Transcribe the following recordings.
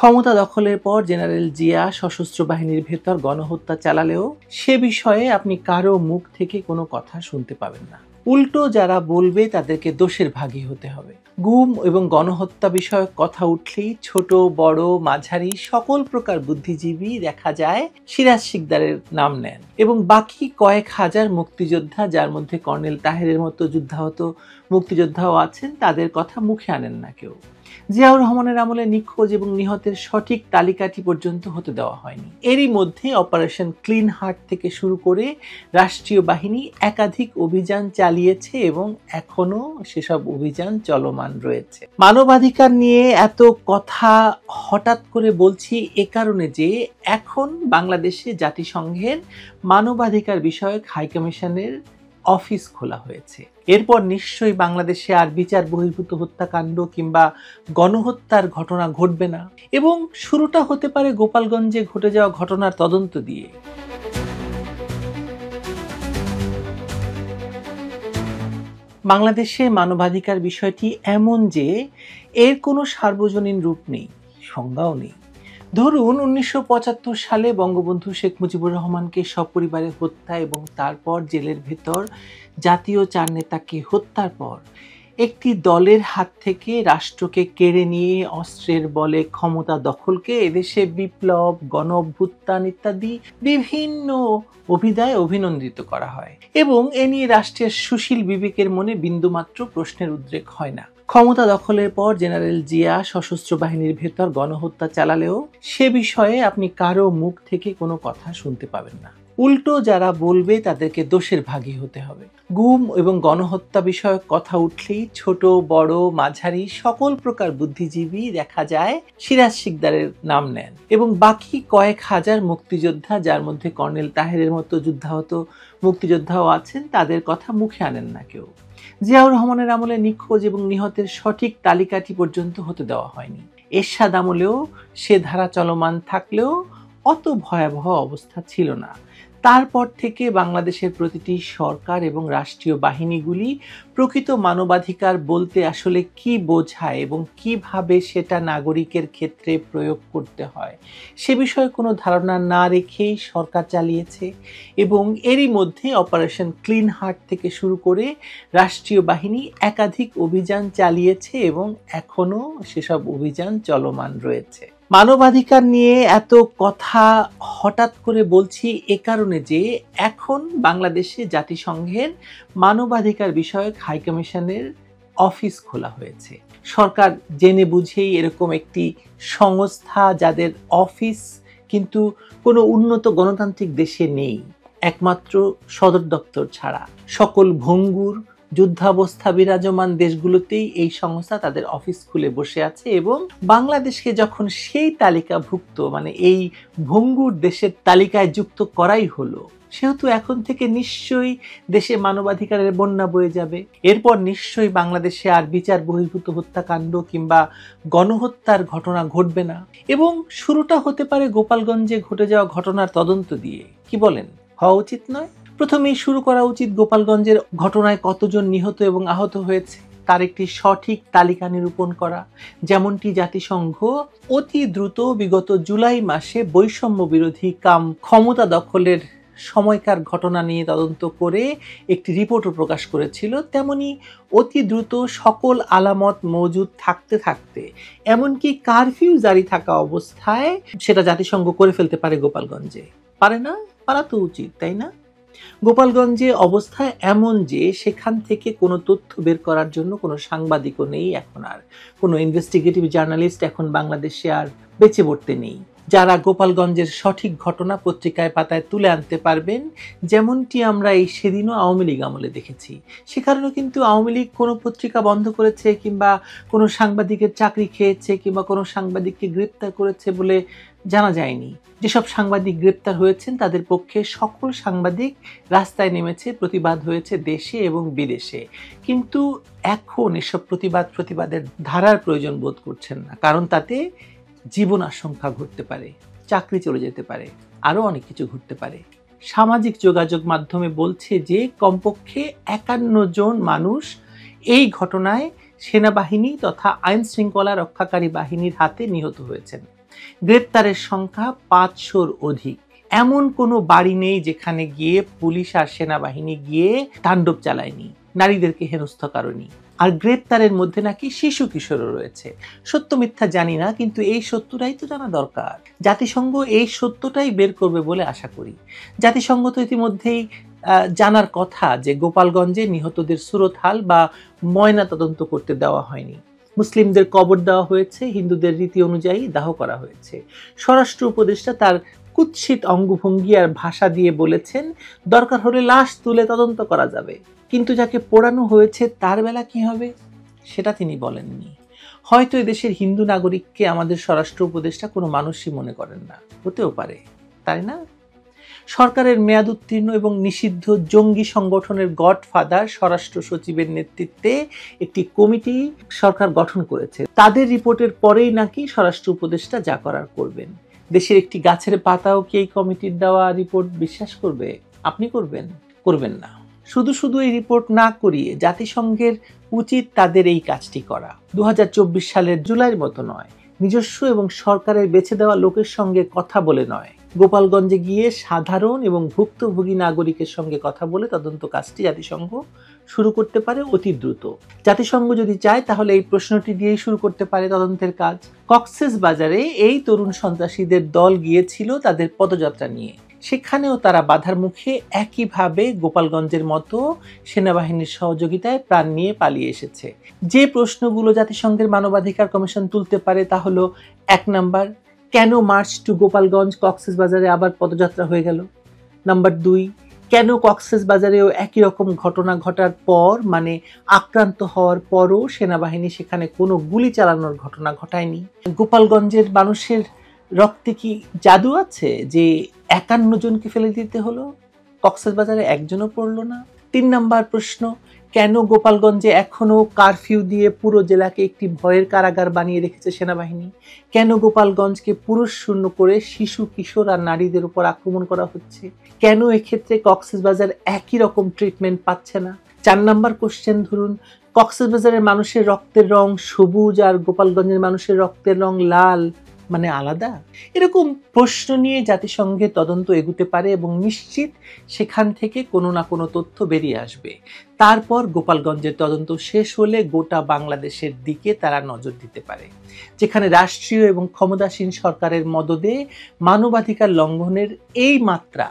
ক্ষমতা দখলের পর জেনারেল জিয়া সশস্ত্র বাহিনীর ভেতর গণহত্যা চালালেও সে বিষয়ে আপনি কারো মুখ থেকে কোনো কথা শুনতে পাবেন না। উল্টো যারা বলবে তাদেরকে দোষের ভাগী হতে হবে। গুম এবং গণহত্যা বিষয়ক কথা উঠলেই ছোট বড় মাঝারি সকল প্রকার বুদ্ধিজীবী দেখা যায় সিরাজ শিকদারের নাম নেন এবং বাকি কয়েক হাজার মুক্তিযোদ্ধা, যার মধ্যে কর্নেল তাহেরের মতো যুদ্ধাহত মুক্তিযোদ্ধাও আছেন, তাদের কথা মুখে আনেন না কেউ। জিয়াউর রহমানের আমলে নিখোঁজ এবং নিহতের সঠিক তালিকাটি পর্যন্ত হতে দেওয়া হয়নি। এরই মধ্যে অপারেশন ক্লিন হার্ট থেকে শুরু করে রাষ্ট্রীয় বাহিনী একাধিক অভিযান চালিয়েছে এবং এখনো সেসব অভিযান চলমান রয়েছে। মানবাধিকার নিয়ে এত কথা হঠাৎ করে বলছি এ কারণে যে এখন বাংলাদেশে জাতিসংঘের মানবাধিকার বিষয়ক হাইকমিশনের অফিস খোলা হয়েছে। এরপর নিশ্চয়ই বাংলাদেশে আর বিচার বহির্ভূত হত্যাকাণ্ড কিংবা গণহত্যার ঘটনা ঘটবে না এবং শুরুটা হতে পারে গোপালগঞ্জে ঘটে যাওয়া ঘটনার তদন্ত দিয়ে। বাংলাদেশে মানবাধিকার বিষয়টি এমন যে এর কোনো সার্বজনীন রূপ নেই, সংজ্ঞাও নেই। ধরুন 1975 সালে বঙ্গবন্ধু শেখ মুজিবুর রহমানকে সপরিবারে হত্যা এবং তারপর জেলের ভেতর জাতীয় চার নেতাকে হত্যার পর একটি দলের হাত থেকে রাষ্ট্রকে কেড়ে নিয়ে অস্ত্রের বলে ক্ষমতা দখলকে এদেশে বিপ্লব, গণ অভ্যুত্থান ইত্যাদি বিভিন্ন অভিধায় অভিনন্দিত করা হয় এবং এ নিয়ে রাষ্ট্রের সুশীল বিবেকের মনে বিন্দুমাত্র প্রশ্নের উদ্রেক হয় না। ক্ষমতা দখলের পর জেনারেল জিয়া সশস্ত্র বাহিনীর ভেতর গণহত্যা চালালেও সে বিষয়ে আপনি কারো মুখ থেকে কোনো কথা শুনতে পাবেন না। উল্টো যারা বলবে তাদেরকে দোষের ভাগী হতে হবে। গুম এবং গণহত্যা বিষয়ক কথা উঠলেই ছোট বড় মাঝারি সকল প্রকার বুদ্ধিজীবী দেখা যায় সিরাজ শিকদারের নাম নেন এবং বাকি কয়েক হাজার মুক্তিযোদ্ধা, যার মধ্যে কর্নেল তাহেরের মতো যুদ্ধাহত মুক্তিযোদ্ধাও আছেন, তাদের কথা মুখে আনেন না কেউ। জিয়াউর রহমানের আমলে নিখোঁজ এবং নিহতের সঠিক তালিকাটি পর্যন্ত হতে দেওয়া হয়নি। এরশাদ আমলেও সে ধারা চলমান থাকলেও অত ভয়াবহ অবস্থা ছিল না। তারপর থেকে বাংলাদেশের প্রতিটি সরকার এবং রাষ্ট্রীয় বাহিনীগুলি প্রকৃত মানবাধিকার বলতে আসলে কি বোঝায় এবং কিভাবে সেটা নাগরিকের ক্ষেত্রে প্রয়োগ করতে হয় সে বিষয়ে কোনো ধারণা না রেখেই সরকার চালিয়েছে এবং এরই মধ্যে অপারেশন ক্লিন হার্ট থেকে শুরু করে রাষ্ট্রীয় বাহিনী একাধিক অভিযান চালিয়েছে এবং এখনো সেসব অভিযান চলমান রয়েছে। মানবাধিকার নিয়ে এত কথা হঠাৎ করে বলছি এ কারণে যে এখন বাংলাদেশে জাতিসংঘের মানবাধিকার বিষয়ক হাইকমিশনের অফিস খোলা হয়েছে। সরকার জেনে বুঝেই এরকম একটি সংস্থা, যাদের অফিস কিন্তু কোনো উন্নত গণতান্ত্রিক দেশে নেই, একমাত্র সদর দপ্তর ছাড়া সকল ভঙ্গুর যুদ্ধাবস্থা বিরাজমান দেশগুলোতেই এই সংস্থা তাদের অফিস খুলে বসে আছে এবং বাংলাদেশকে যখন সেই তালিকাভুক্ত এই ভঙ্গুর দেশের তালিকায় যুক্ত করাই হলো, সেহেতু এখন থেকে নিশ্চয়ই দেশে মানবাধিকারের বন্যা বয়ে যাবে। এরপর নিশ্চয়ই বাংলাদেশে আর বিচার বহির্ভূত হত্যাকাণ্ড কিংবা গণহত্যার ঘটনা ঘটবে না এবং শুরুটা হতে পারে গোপালগঞ্জে ঘটে যাওয়া ঘটনার তদন্ত দিয়ে। কি বলেন, হওয়া উচিত নয়? প্রথমেই শুরু করা উচিত গোপালগঞ্জের ঘটনায় কতজন নিহত এবং আহত হয়েছে তার একটি সঠিক তালিকা নিরূপণ করা, যেমনটি জাতিসংঘ অতি দ্রুত বিগত জুলাই মাসে বৈষম্য বিরোধী ক্ষমতা দখলের সময়কার ঘটনা নিয়ে তদন্ত করে একটি রিপোর্টও প্রকাশ করেছিল। তেমনি অতি দ্রুত সকল আলামত মজুদ থাকতে থাকতে এমনকি কারফিউ জারি থাকা অবস্থায় সেটা জাতিসংঘ করে ফেলতে পারে গোপালগঞ্জে। পারে না? পারা তো উচিত, তাই না? গোপালগঞ্জে অবস্থা এমন যে সেখান থেকে কোনো তথ্য বের করার জন্য কোনো সাংবাদিকও নেই, এখন আর কোনো ইনভেস্টিগেটিভ জার্নালিস্ট এখন বাংলাদেশে আর বেঁচে পড়তে নেই, যারা গোপালগঞ্জের সঠিক ঘটনা পত্রিকায় পাতায় তুলে আনতে পারবেন, যেমনটি আমরা এই সেদিনও আওয়ামী লীগ আমলে দেখেছি। সে কারণে কিন্তু আওয়ামী লীগ কোনো পত্রিকা বন্ধ করেছে কিংবা কোনো সাংবাদিকের চাকরি খেয়েছে কিংবা কোনো সাংবাদিককে গ্রেপ্তার করেছে বলে জানা যায়নি। যেসব সাংবাদিক গ্রেপ্তার হয়েছেন তাদের পক্ষে সকল সাংবাদিক রাস্তায় নেমেছে, প্রতিবাদ হয়েছে দেশে এবং বিদেশে, কিন্তু এখন এসব প্রতিবাদের ধারার প্রয়োজন বোধ করছেন না, কারণ তাতে জীবন আশঙ্কা ঘটতে পারে, চাকরি চলে যেতে পারে, আরো অনেক কিছু ঘটতে পারে। সামাজিক যোগাযোগ মাধ্যমে বলছে যে কমপক্ষে 51 জন মানুষ এই ঘটনায় সেনাবাহিনী তথা আইন শৃঙ্খলা রক্ষাকারী বাহিনীর হাতে নিহত হয়েছেন। গ্রেপ্তারের সংখ্যা 500-র অধিক। এমন কোনো বাড়ি নেই যেখানে গিয়ে পুলিশ আর সেনাবাহিনী গিয়ে তাণ্ডব চালায়নি, নারীদেরকে হেনস্থা করেনি। আর গ্রেপ্তারের মধ্যে নাকি শিশু কিশোরও রয়েছে। সত্য মিথ্যা জানি না, কিন্তু এই সত্যটাই তো জানা দরকার। জাতিসংঘ এই সত্যটাই বের করবে বলে আশা করি। জাতিসংঘ তো ইতিমধ্যেই জানার কথা যে গোপালগঞ্জে নিহতদের সুরতহাল বা ময়না তদন্ত করতে দেওয়া হয়নি। মুসলিমদের কবর দেওয়া হয়েছে, হিন্দুদের রীতি অনুযায়ী দাহ করা হয়েছে। স্বরাষ্ট্র উপদেষ্টা তার কুৎসিত অঙ্গভঙ্গি আর ভাষা দিয়ে বলেছেন দরকার হলে লাশ তুলে তদন্ত করা যাবে, কিন্তু যাকে পোড়ানো হয়েছে তার বেলা কি হবে সেটা তিনি বলেননি। হয়তো এদেশের হিন্দু নাগরিককে আমাদের স্বরাষ্ট্র উপদেষ্টা কোনো মানুষই মনে করেন না, হতেও পারে, তাই না? সরকারের মেয়াদ উত্তীর্ণ এবং নিষিদ্ধ জঙ্গি সংগঠনের গডফাদার স্বরাষ্ট্র সচিবের নেতৃত্বে একটি কমিটি সরকার গঠন করেছে। তাদের রিপোর্টের পরেই নাকি স্বরাষ্ট্র উপদেষ্টা যা করার করবেন। দেশের একটি গাছের পাতাও কি এই কমিটির দেওয়া রিপোর্ট বিশ্বাস করবে? আপনি করবেন? করবেন না। শুধু শুধু এই রিপোর্ট না করিয়ে জাতিসংঘের উচিত তাদের এই কাজটি করা। 2024 সালের জুলাইয়ের মতো নয়, নিজস্ব এবং সরকারের বেছে দেওয়া লোকের সঙ্গে কথা বলে নয়, গোপালগঞ্জে গিয়ে সাধারণ এবং ভুক্তভোগী নাগরিকের সঙ্গে কথা বলে তদন্ত কাজটি জাতিসংঘ শুরু করতে পারে অতি দ্রুত। জাতিসংঘ যদি চায় তাহলে এই প্রশ্নটি দিয়েই শুরু করতে পারে তদন্তের কাজ। কক্সবাজারে এই তরুণ সন্ত্রাসীদের দল গিয়েছিল তাদের পদযাত্রা নিয়ে, সেখানেও তারা বাধার মুখে একইভাবে গোপালগঞ্জের মতো সেনাবাহিনীর সহযোগিতায় প্রাণ নিয়ে পালিয়ে এসেছে। যে প্রশ্নগুলো জাতিসংঘের মানবাধিকার কমিশন তুলতে পারে তা হলো, 1 নাম্বার, কেন মার্চ টু গোপালগঞ্জ কক্সবাজারে আবার পদযাত্রা হয়ে গেল? নাম্বার 2, কেন কক্সবাজারেও একই রকম ঘটনা ঘটার পর, মানে আক্রান্ত হওয়ার পরও সেনাবাহিনী সেখানে কোনো গুলি চালানোর ঘটনা ঘটায়নি? গোপালগঞ্জের মানুষের রক্তে কি জাদু আছে যে 51 জনকে ফেলে দিতে হলো, কক্সবাজারে একজনও পড়লো না? 3 নাম্বার প্রশ্ন, কেন গোপালগঞ্জে এখনো কারফিউ দিয়ে পুরো জেলাকে একটি ভয়ের কারাগার বানিয়ে রেখেছে সেনাবাহিনী? কেন গোপালগঞ্জকে পুরুষ শূন্য করে শিশু কিশোর আর নারীদের উপর আক্রমণ করা হচ্ছে? কেন এক্ষেত্রে কক্সবাজার একই রকম ট্রিটমেন্ট পাচ্ছে না? 4 নাম্বার কোশ্চেন, ধরুন কক্সবাজারের মানুষের রক্তের রং সবুজ আর গোপালগঞ্জের মানুষের রক্তের রং লাল, মানে আলাদা? এরকম প্রশ্ন নিয়ে জাতিসংঘের তদন্ত এগুতে পারে এবং নিশ্চিত সেখান থেকে কোনো না কোনো তথ্য বেরিয়ে আসবে। তারপর গোপালগঞ্জের তদন্ত শেষ হলে গোটা বাংলাদেশের দিকে তারা নজর দিতে পারে, যেখানে রাষ্ট্রীয় এবং ক্ষমতাসীন সরকারের মদদে মানবাধিকার লঙ্ঘনের এই মাত্রা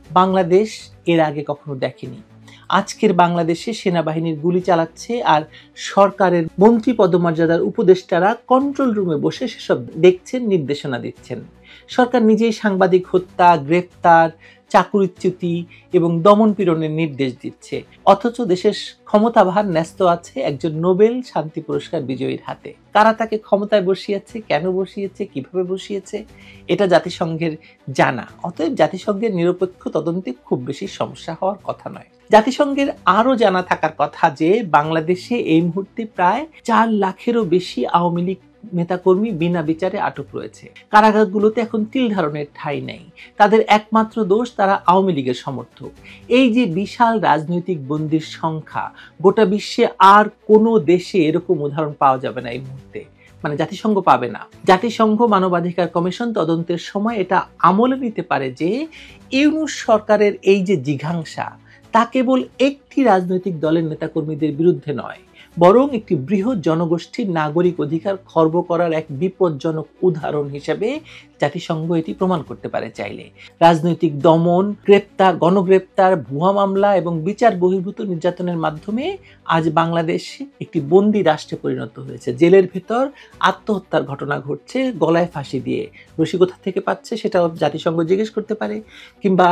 বাংলাদেশ এর আগে কখনো দেখেনি। আজকের বাংলাদেশে সেনাবাহিনীর গুলি চালাচ্ছে আর সরকারের মন্ত্রী পদমর্যাদার উপদেষ্টারা কন্ট্রোল রুমে বসে সেসব দেখছেন, নির্দেশনা দিচ্ছেন। সরকার নিজেই সাংবাদিক হত্যা, গ্রেপ্তার, চাকরিচ্যুতি এবং দমন পীড়নের নির্দেশ দিচ্ছে, অথচ দেশের ক্ষমতাভার ন্যস্ত আছে একজন নোবেল শান্তি পুরস্কার বিজয়ীর হাতে। কারা তাকে ক্ষমতায় বসিয়েছে, কেন বসিয়েছে, কিভাবে বসিয়েছে, এটা জাতিসংঘের জানা। অতএব জাতিসংঘের নিরপেক্ষ তদন্তে খুব বেশি সমস্যা হওয়ার কথা নয়। জাতিসংঘের আরো জানা থাকার কথা যে বাংলাদেশে এই মুহূর্তে প্রায় 4 লাখেরও বেশি আওয়ামী লীগ নেতাকর্মী বিনা বিচারে আটক রয়েছে। কারাগারগুলোতে এখন তিল ধারণের ঠাঁই নেই। তাদের একমাত্র দোষ তারা আওয়ামী লীগের সমর্থক। এই যে বিশাল রাজনৈতিক বন্দীর সংখ্যা, গোটা বিশ্বে আর কোনো দেশে এরকম উদাহরণ পাওয়া যাবে না এই মুহূর্তে, মানে জাতিসংঘ পাবে না। জাতিসংঘ মানবাধিকার কমিশন তদন্তের সময় এটা আমলে নিতে পারে যে ইউনূস সরকারের এই যে জিঘাংসা তা কেবল একটি রাজনৈতিক দলের নেতাকর্মীদের বিরুদ্ধে নয়, বরং একটি বৃহৎ জনগোষ্ঠীর নাগরিক অধিকার খর্ব করার এক বিপজ্জনক উদাহরণ হিসেবে জাতিসংঘ এটি প্রমাণ করতে পারে চাইলে। রাজনৈতিক দমন, গ্রেপ্তার, গণগ্রেপ্তার, ভুয়া মামলা এবং বিচার বহির্ভূত নির্যাতনের মাধ্যমে আজ বাংলাদেশ একটি বন্দী রাষ্ট্রে পরিণত হয়েছে। জেলের ভেতর আত্মহত্যার ঘটনা ঘটছে গলায় ফাঁসি দিয়ে। রসিকতা থেকে পাচ্ছে সেটাও জাতিসংঘ জিজ্ঞেস করতে পারে, কিংবা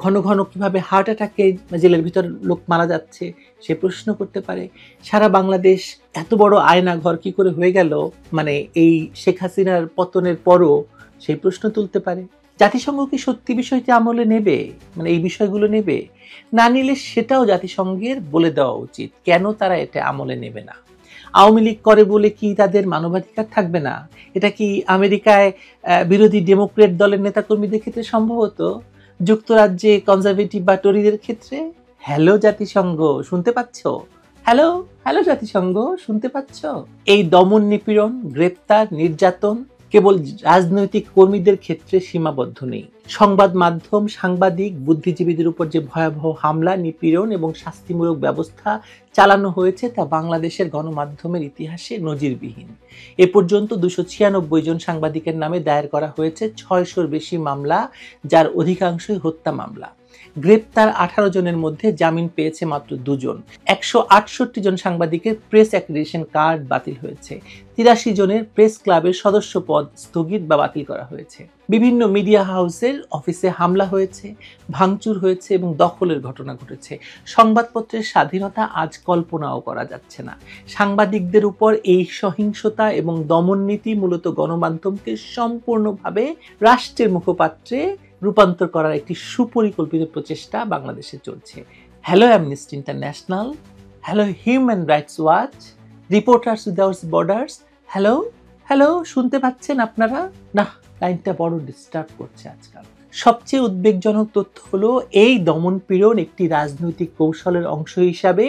ঘন ঘন কিভাবে হার্ট অ্যাটাকে জেলের ভিতর লোক মারা যাচ্ছে সে প্রশ্ন করতে পারে। সারা বাংলাদেশ এত বড় আয়না ঘর কি করে হয়ে গেল, মানে এই শেখ হাসিনার পতনের পরও সেই প্রশ্ন তুলতে পারে। জাতিসংঘ কি সত্যি বিষয়টি আমলে নেবে, মানে এই বিষয়গুলো নেবে? না নিলে সেটাও জাতিসংঘের বলে দেওয়া উচিত কেন তারা এটা আমলে নেবে না। আওয়ামী লীগ করে বলে কি তাদের মানবাধিকার থাকবে না? এটা কি আমেরিকায় বিরোধী ডেমোক্রেট দলের নেতাকর্মীদের ক্ষেত্রে সম্ভব হতো, যুক্তরাজ্যে কনজারভেটিভ বা টরিদের ক্ষেত্রে? হ্যালো জাতিসংঘ, শুনতে পাচ্ছ? হ্যালো হ্যালো জাতিসংঘ, শুনতে পাচ্ছ? এই দমন নিপীড়ন, গ্রেপ্তার, নির্যাতন কেবল রাজনৈতিক কর্মীদের ক্ষেত্রে সীমাবদ্ধ নেই। সংবাদ মাধ্যম, সাংবাদিক, বুদ্ধিজীবীদের উপর যে ভয়াবহ হামলা, নিপীড়ন এবং শাস্তিমূলক ব্যবস্থা চালানো হয়েছে তা বাংলাদেশের গণমাধ্যমের ইতিহাসে নজিরবিহীন। এ পর্যন্ত 296 জন সাংবাদিকের নামে দায়ের করা হয়েছে 600-র বেশি মামলা, যার অধিকাংশই হত্যা মামলা। গ্রেপ্তার 18 জনের মধ্যে জামিন পেয়েছে মাত্র 2 জন। 168 জন সাংবাদিকের প্রেস অ্যাক্রিডিটেশন কার্ড বাতিল হয়েছে। 83 জনের প্রেস ক্লাবের সদস্য পদ স্থগিত বা বাতিল করা হয়েছে। বিভিন্ন মিডিয়া হাউসের অফিসে হামলা হয়েছে, ভাঙচুর হয়েছে এবং দখলের ঘটনা ঘটেছে। সংবাদপত্রের স্বাধীনতা আজ কল্পনাও করা যাচ্ছে না। সাংবাদিকদের উপর এই সহিংসতা এবং দমননীতি মূলত গণমাধ্যমকে সম্পূর্ণভাবে রাষ্ট্রের মুখপাত্রে রূপান্তর করার একটি সুপরিকল্পিত প্রচেষ্টা বাংলাদেশে চলছে। Hello amnesty international, hello human rights watch, reporters without borders, hello hello, শুনতে পাচ্ছেন আপনারা? না, লাইনটা বড় ডিস্টার্ব করছে আজকাল। সবচেয়ে উদ্বেগজনক তথ্য হলো এই দমন পীড়ন একটি রাজনৈতিক কৌশলের অংশ হিসাবে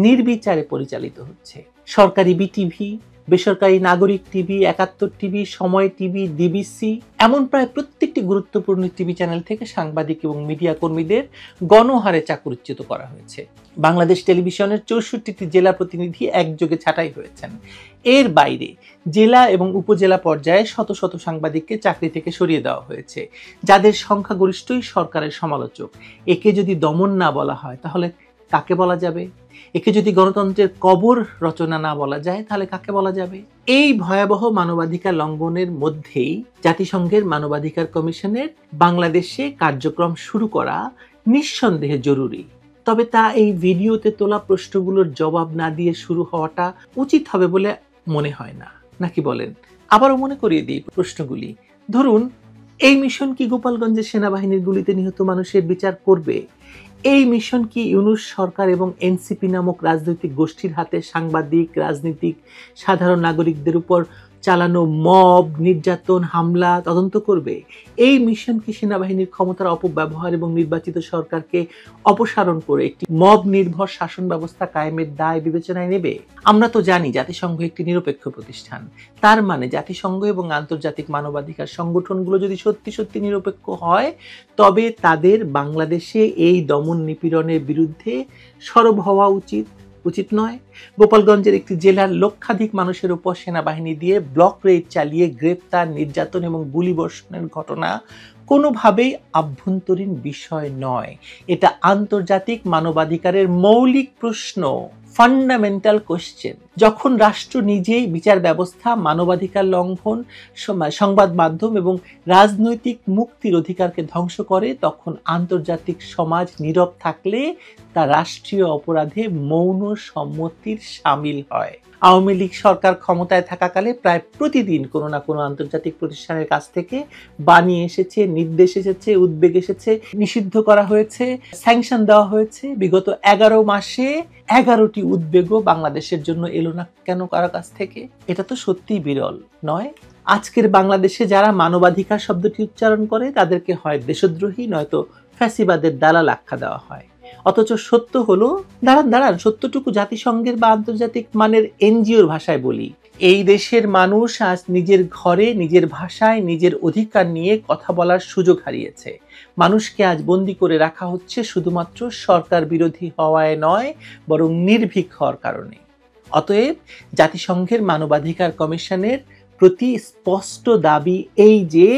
নির্বিচারে পরিচালিত হচ্ছে। সরকারি বিটিভি, বেসরকারি নাগরিক টিভি, 71 টিভি, সময় টিভি, ডিবিসি, এমন প্রায় প্রত্যেকটি গুরুত্বপূর্ণ টিভি চ্যানেল থেকে সাংবাদিক এবং মিডিয়া কর্মীদের গণহারে চাকরিচ্যুত করা হয়েছে। বাংলাদেশ টেলিভিশনের 64টি জেলা প্রতিনিধি একযোগে ছাঁটাই হয়েছেন। এর বাইরে জেলা এবং উপজেলা পর্যায়ে শত শত সাংবাদিককে চাকরি থেকে সরিয়ে দেওয়া হয়েছে, যাদের সংখ্যাগরিষ্ঠই সরকারের সমালোচক। একে যদি দমন না বলা হয় তাহলে কাকে বলা যাবে? একে যদি গণতন্ত্রের কবর রচনা না বলা যায় তাহলে কাকে বলা যাবে? এই ভয়াবহ মানবাধিকার লঙ্ঘনের মধ্যেই জাতিসংঘের মানবাধিকার কমিশনের বাংলাদেশে কার্যক্রম শুরু করা নিঃসন্দেহে জরুরি। তবে তা এই ভিডিওতে তোলা প্রশ্নগুলোর জবাব না দিয়ে শুরু হওয়াটা উচিত হবে বলে মনে হয় না, নাকি বলেন? আবারও মনে করিয়ে দিই প্রশ্নগুলি। ধরুন, এই মিশন কি গোপালগঞ্জের সেনাবাহিনীর গুলিতে নিহত মানুষের বিচার করবে? এই মিশন কি ইউনূস সরকার এবং এনসিপি নামক রাজনৈতিক গোষ্ঠীর হাতে সাংবাদিক, রাজনীতিক, সাধারণ নাগরিকদের উপর চালানো মব, নির্যাতন, হামলা তদন্ত করবে? এই মিশন কি সেনাবাহিনীর ক্ষমতার অপব্যবহার এবং নির্বাচিত সরকারকে অপসারণ করে একটি মব নির্ভর শাসন ব্যবস্থা কায়েমের দায় বিবেচনায় নেবে? আমরা তো জানি জাতিসংঘ একটি নিরপেক্ষ প্রতিষ্ঠান। তার মানে জাতিসংঘ এবং আন্তর্জাতিক মানবাধিকার সংগঠনগুলো যদি সত্যি সত্যি নিরপেক্ষ হয়, তবে তাদের বাংলাদেশে এই দমন নিপীড়নের বিরুদ্ধে সরব হওয়া উচিত নয়। গোপালগঞ্জের একটি জেলার লক্ষাধিক মানুষের উপর সেনাবাহিনী দিয়ে ব্লক রেড চালিয়ে গ্রেপ্তার, নির্যাতন এবং গুলিবর্ষণের ঘটনা কোনোভাবেই আভ্যন্তরীণ বিষয় নয়। এটা আন্তর্জাতিক মানবাধিকারের মৌলিক প্রশ্ন, ফান্ডামেন্টাল কোশ্চেন। যখন রাষ্ট্র নিজেই বিচার ব্যবস্থা, মানবাধিকার লঙ্ঘন, সংবাদ মাধ্যম এবং রাজনৈতিক মুক্তির অধিকারকে ধ্বংস করে, তখন আন্তর্জাতিক সমাজ নীরব থাকলে তা রাষ্ট্রীয় অপরাধে মৌন সম্মতির শামিল হয়। আওয়ামী লীগ সরকার ক্ষমতায় থাকাকালে প্রায় প্রতিদিন কোনো না কোনো আন্তর্জাতিক প্রতিষ্ঠানের কাছ থেকে বাণী এসেছে, নির্দেশ এসেছে, উদ্বেগ এসেছে, নিষিদ্ধ করা হয়েছে, স্যাংশন দেওয়া হয়েছে। বিগত 11 মাসে 11টি উদ্বেগও বাংলাদেশের জন্য এলো না কেন কারো কাছ থেকে? এটা তো সত্যিই বিরল, নয়? আজকের বাংলাদেশে যারা মানবাধিকার শব্দটি উচ্চারণ করে তাদেরকে হয় দেশদ্রোহী, নয়তো ফ্যাসিবাদের দালাল আখ্যা দেওয়া হয়। অথচ সত্য হলো, দাঁড়ান, সত্যটুকু জাতিসংঘের বা আন্তর্জাতিক মানের এনজিওর ভাষায় বলি, এই দেশের মানুষ আজ নিজের ঘরে, নিজের ভাষায়, নিজের অধিকার নিয়ে কথা বলার সুযোগ হারিয়েছে। মানুষকে আজ বন্দি করে রাখা হচ্ছে শুধুমাত্র সরকার বিরোধী হওয়ায় নয়, বরং নির্ভীক হওয়ার কারণে। অতএব জাতিসংঘের মানবাধিকার কমিশনের প্রতি স্পষ্ট দাবি এই যে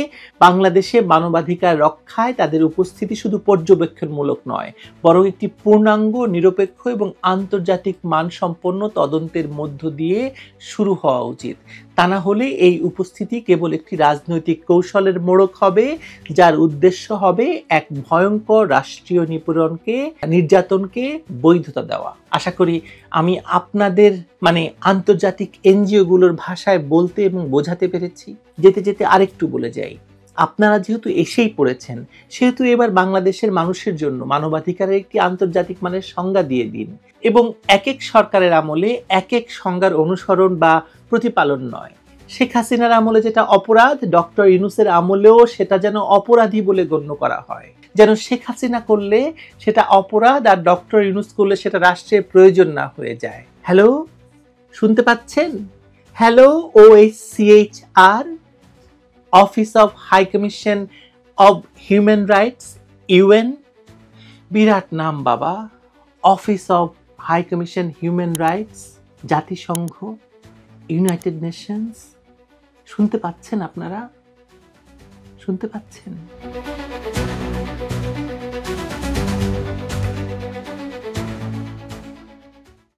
বাংলাদেশে মানবাধিকার রক্ষায় তাদের উপস্থিতি শুধু পর্যবেক্ষণমূলক নয়, বরং একটি পূর্ণাঙ্গ, নিরপেক্ষ এবং আন্তর্জাতিক মানসম্পন্ন তদন্তের মধ্য দিয়ে শুরু হওয়া উচিত। তা না হলে এই উপস্থিতি কেবল একটি রাজনৈতিক কৌশলের মোড়ক হবে, যার উদ্দেশ্য হবে এক ভয়ঙ্কর রাষ্ট্রীয় নির্যাতনকে বৈধতা দেওয়া। আশা করি আমি আপনাদের আন্তর্জাতিক এনজিওগুলোর ভাষায় বলতে এবং বোঝাতে পেরেছি। যেতে যেতে আরেকটু বলে যাই, আপনারা যেহেতু এসেই পড়েছেন, সেহেতু এবার বাংলাদেশের মানুষের জন্য মানবাধিকারের একটি আন্তর্জাতিক মানের সংজ্ঞা দিয়ে দিন, এবং এক এক সরকারের আমলে এক এক সংজ্ঞার অনুসরণ বা প্রতিপালন নয়। শেখ হাসিনার আমলে যেটা অপরাধ, ডক্টর ইউনূসের আমলেও সেটা যেন অপরাধী বলে গণ্য করা হয়। যেন শেখ হাসিনা করলে সেটা অপরাধ আর ডক্টর ইউনূস করলে সেটা রাষ্ট্রের প্রয়োজন না হয়ে যায়। হ্যালো, শুনতে পাচ্ছেন? Hello OHCHR, office of high commission of human rights, UN. বিরাট নাম বাবা, office of high commission human rights, জাতিসংঘ, ইউনাইটেড নেশনস। শুনতে পাচ্ছেন আপনারা? শুনতে পাচ্ছেন?